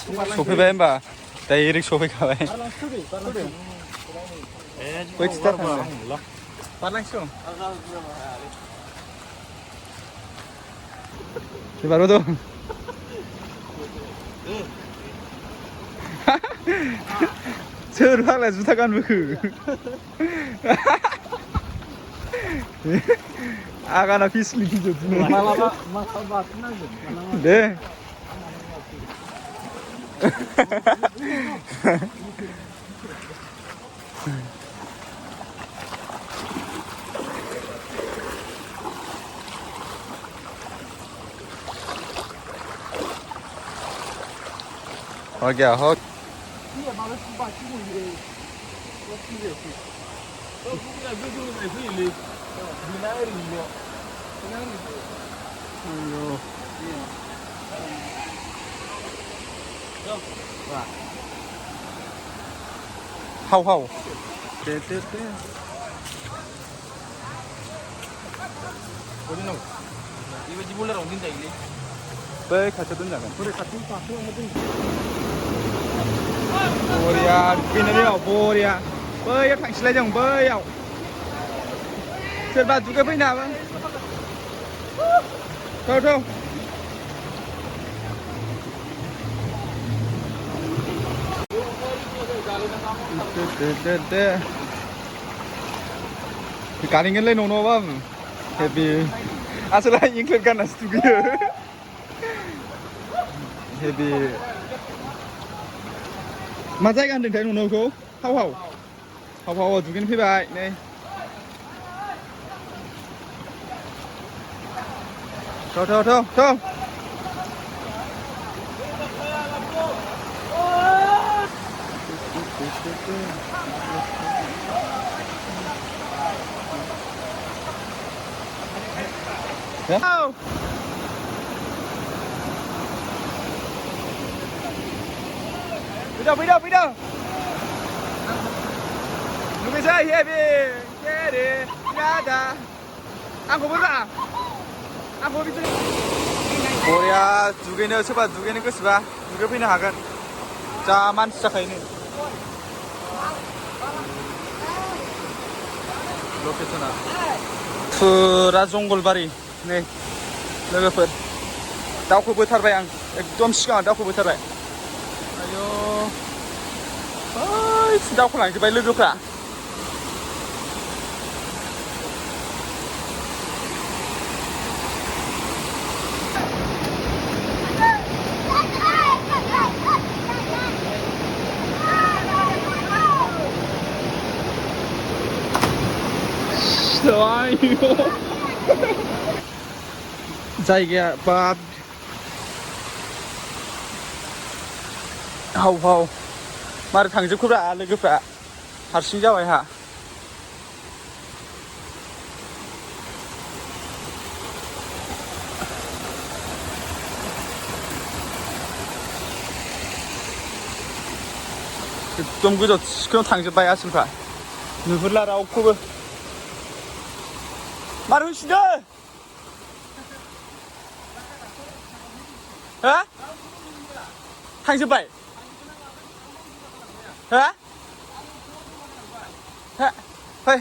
सफैबाय होमबा डाइरेक्ट सफैखाबाय बै खिथा थांनो बारलांसिगौ बारबो दं सोर फाग्ला जुथा गानबोखो आगाना फिसलि गिदिर दे हो गया हो हाव हाव दे दे दे बेबायदि बलाराव दोनजायोलै बै खाथियाव दोनजागोन बरिया दुगैनायाव बरिया बैयाव थांसैलाय जों बैयाव सोरबा दुगैफैनो हागोन थौ थौ गालिगोनलै न'आवबा हेभि आसोलहाय इंक्लेट गाननासो दुगैयो हेभि मा जायगा होनदोंथाय न'खौ हाव हाव हाव हाव दुगैनो फैबाय नै थौ थौ थौ थौ Bây giờ Lúc bây giờ heavy Kere Nada Ăn có bớt à Ăn có bớt Korea दुगैनो सोरबा दुगैनो गोसोबा दुगैफैनो हागोन जा मानसि जाखायो लकेसना फुरा जंगलबारि नै लोगोफोर दावखोबोथारबाय आं एकदम सिगाङाव दावखोबोथारबाय आयौ ओइ दावखोलांजोबबाय लोगोफ्रा जायगाया बाब हाव हाव मारै थांजोबखोब्रा लोगोफ्रा हारसिं जाबाय हा एकदम गोजौ थिखिनियाव थांजोबबाय आसोलफ्रा नुहुरला रावखौबो मारै होसिनदो हो थांजोबबाय हो हो फै